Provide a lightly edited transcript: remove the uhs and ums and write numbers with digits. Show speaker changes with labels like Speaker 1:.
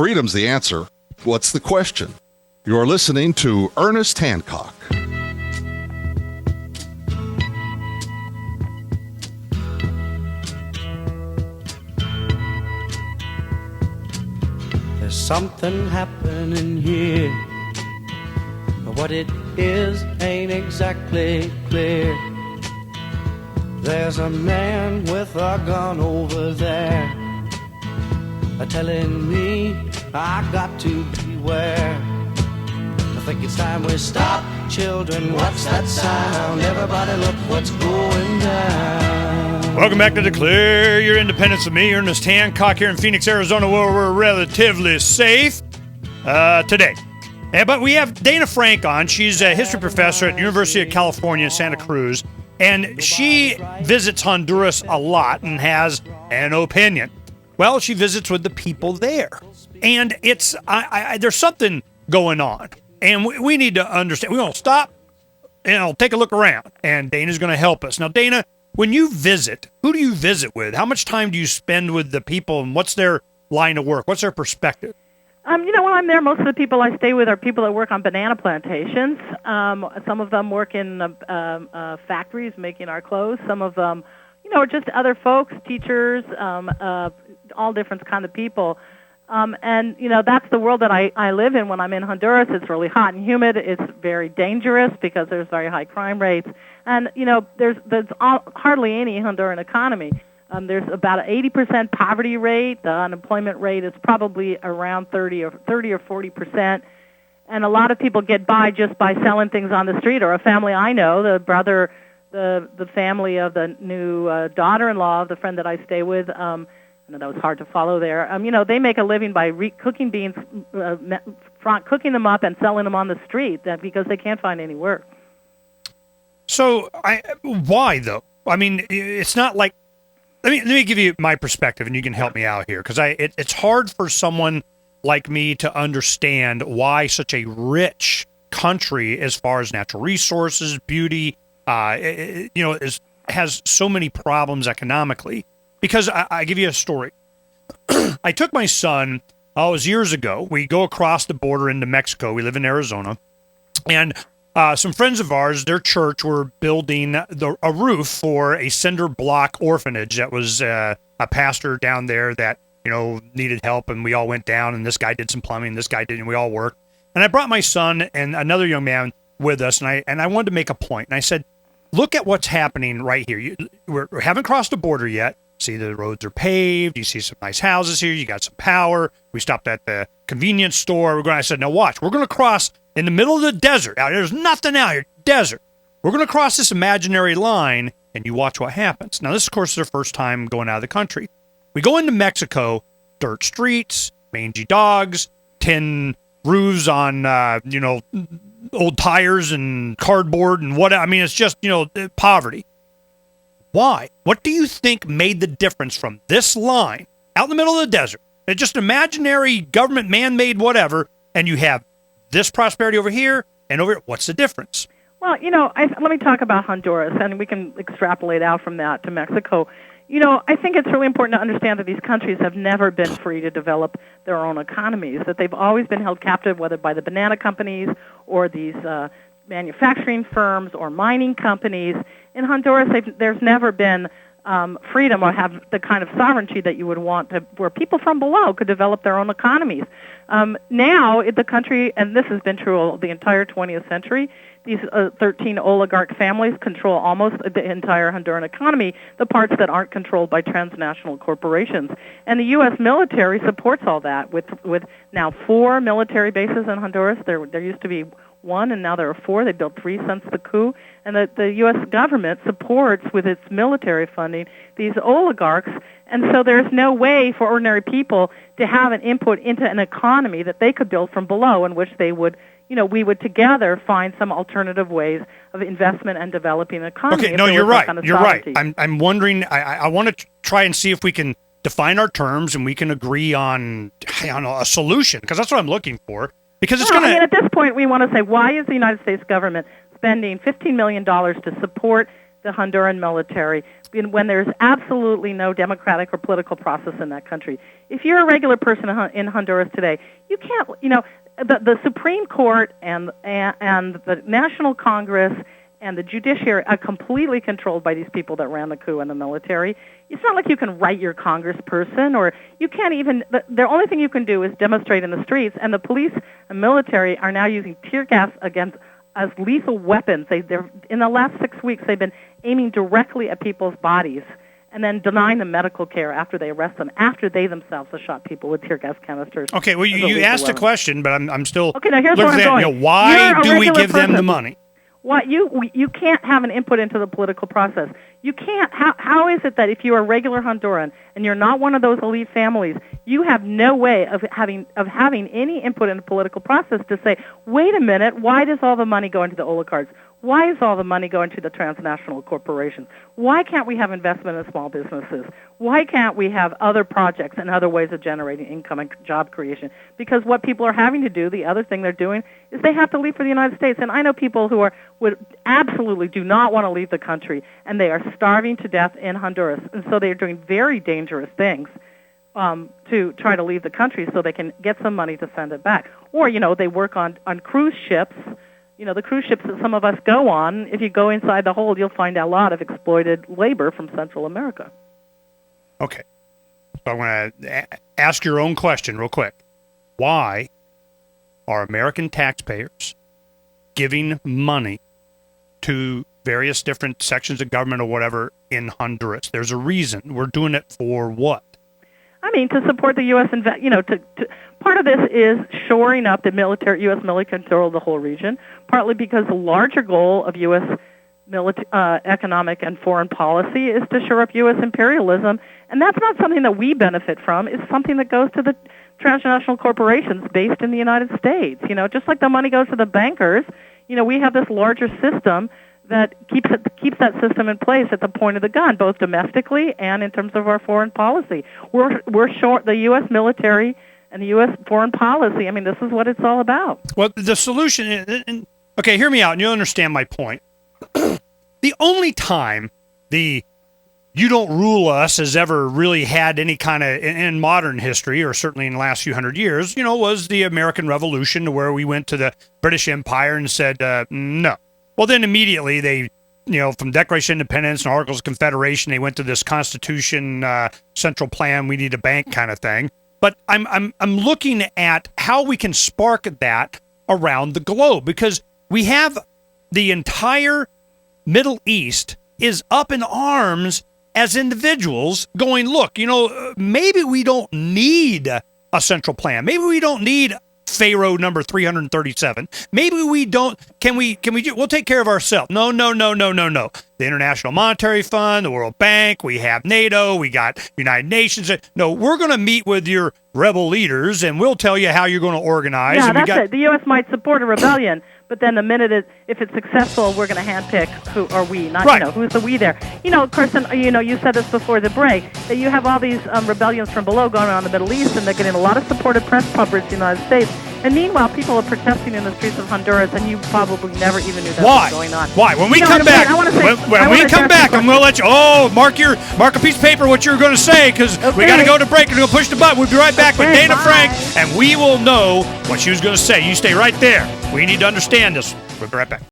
Speaker 1: freedom's the answer. What's the question? You're listening to Ernest Hancock.
Speaker 2: There's something happening here, but what it is ain't exactly clear. There's a man with a gun over there, telling me I got to beware. I think it's time we stop, children. What's that sound? Everybody look what's going down.
Speaker 3: Welcome back to Declare Your Independence with me, Ernest Hancock, here in Phoenix, Arizona, where we're relatively safe today. But we have Dana Frank on. She's a history professor at the University of California, Santa Cruz, and she visits Honduras a lot and has an opinion. Well, she visits with the people there, and it's there's something going on, and we need to understand. We're going to stop and take a look around, and Dana's going to help us. Now, Dana, when you visit, who do you visit with? How much time do you spend with the people, and what's their line of work? What's their perspective?
Speaker 4: When I'm there, most of the people I stay with are people that work on banana plantations. Some of them work in factories making our clothes. Some of them, are just other folks, teachers, all different kind of people. That's the world that I live in when I'm in Honduras. It's really hot and humid. It's very dangerous because there's very high crime rates. And, there's hardly any Honduran economy. There's about an 80% poverty rate. The unemployment rate is probably around 30 or 40%. And a lot of people get by just by selling things on the street. Or a family I know, the family of the new daughter-in-law of the friend that I stay with, I know that was hard to follow there. They make a living by cooking beans, cooking them up and selling them on the street because they can't find any work.
Speaker 3: So, why though? I mean, it's not like. Let me give you my perspective, and you can help me out here, because it's hard for someone like me to understand why such a rich country, as far as natural resources, beauty, has so many problems economically. Because I give you a story. I took my son, it was years ago. We go across the border into Mexico. We live in Arizona. And some friends of ours, their church, were building a roof for a cinder block orphanage that was a pastor down there that, needed help. And we all went down, and this guy did some plumbing, this guy did, and we all worked. And I brought my son and another young man with us, and I wanted to make a point. And I said, look at what's happening right here. We haven't crossed the border yet. See, the roads are paved. You see some nice houses here. You got some power. We stopped at the convenience store. I said, now watch. We're going to cross in the middle of the desert. Out there's nothing out here. Desert. We're going to cross this imaginary line, and you watch what happens. Now, this, of course, is their first time going out of the country. We go into Mexico, dirt streets, mangy dogs, tin roofs on, old tires and cardboard and what. I mean, it's just, poverty. Why? What do you think made the difference from this line out in the middle of the desert? It's just imaginary government, man-made, whatever, and you have this prosperity over here and over here. What's the difference?
Speaker 4: Well, let me talk about Honduras, and we can extrapolate out from that to Mexico. I think it's really important to understand that these countries have never been free to develop their own economies, that they've always been held captive, whether by the banana companies or these manufacturing firms or mining companies. In Honduras, there's never been freedom or have the kind of sovereignty that you would want where people from below could develop their own economies. Now, the country, and this has been true the entire 20th century, these 13 oligarch families control almost the entire Honduran economy, the parts that aren't controlled by transnational corporations. And the U.S. military supports all that with now 4 military bases in Honduras. There used to be 1, and now there are 4. They built 3 since the coup. And the U.S. government supports, with its military funding, these oligarchs. And so there's no way for ordinary people to have an input into an economy that they could build from below, in which they would, we would together find some alternative ways of investment and developing an economy.
Speaker 3: Okay, no, you're right. You're right. I'm wondering, I want to try and see if we can define our terms and we can agree on, a solution, because that's what I'm looking for. Because it's
Speaker 4: at this point, we want to say, why is the United States government spending $15 million to support the Honduran military when there's absolutely no democratic or political process in that country. If you're a regular person in Honduras today, you can't, the Supreme Court and the National Congress and the judiciary are completely controlled by these people that ran the coup and the military. It's not like you can write your congressperson, or you can't even, the only thing you can do is demonstrate in the streets, and the police and military are now using tear gas as lethal weapons. They're in the last 6 weeks, they've been aiming directly at people's bodies and then denying them medical care after they arrest them, after they themselves have shot people with tear gas canisters.
Speaker 3: Okay, well, you asked a question, but I'm still...
Speaker 4: Okay, now here's where I'm going.
Speaker 3: Why do we give them the money?
Speaker 4: You can't have an input into the political process. You can't. How is it that if you're a regular Honduran and you're not one of those elite families, you have no way of having any input in the political process to say, wait a minute, why does all the money go into the oligarchs? Why is all the money going to the transnational corporations? Why can't we have investment in small businesses? Why can't we have other projects and other ways of generating income and job creation? Because what people are having to do, the other thing they're doing, is they have to leave for the United States. And I know people who would absolutely do not want to leave the country, and they are starving to death in Honduras. And so they're doing very dangerous things to try to leave the country so they can get some money to send it back. Or, they work on cruise ships. The cruise ships that some of us go on, if you go inside the hold, you'll find a lot of exploited labor from Central America.
Speaker 3: Okay. So I want to ask your own question real quick. Why are American taxpayers giving money to various different sections of government or whatever in Honduras? There's a reason. We're doing it for what?
Speaker 4: To support the U.S. Part of this is shoring up the U.S. military control of the whole region, partly because the larger goal of U.S. economic and foreign policy is to shore up U.S. imperialism, and that's not something that we benefit from. It's something that goes to the transnational corporations based in the United States. Just like the money goes to the bankers, we have this larger system that keeps that system in place at the point of the gun, both domestically and in terms of our foreign policy. We're short the U.S. military and the U.S. foreign policy. This is what it's all about.
Speaker 3: Well, the solution is, okay, hear me out, and you'll understand my point. The only time the "you don't rule us" has ever really had any kind of, in modern history, or certainly in the last few hundred years, was the American Revolution, where we went to the British Empire and said, no. Well, then immediately they, from Declaration of Independence and Articles of Confederation, they went to this Constitution, central plan, we need a bank kind of thing. But I'm looking at how we can spark that around the globe, because we have the entire Middle East is up in arms as individuals going, look, maybe we don't need a central plan. Maybe we don't need Pharaoh number 337. Maybe we don't. We'll take care of ourselves. No. The International Monetary Fund, the World Bank, we have NATO, we got United Nations. No, we're going to meet with your rebel leaders and we'll tell you how you're going to organize.
Speaker 4: Yeah, that's it. The U.S. might support a rebellion, but then the minute if it's successful, we're going to handpick who are we, not
Speaker 3: right.
Speaker 4: Who's the we there. Kirsten, you said this before the break, that you have all these rebellions from below going on in the Middle East, and they're getting a lot of supported press coverage in the United States. And meanwhile, people are protesting in the streets of Honduras, and you probably never even knew that was going on.
Speaker 3: Why? When we come back, when we come back, I'm going to let you. Mark a piece of paper what you're going to say, because we got to go to break and we'll push the button. We'll be right back with Dana Frank, and we will know what she was going to say. You stay right there. We need to understand this. We'll be right back.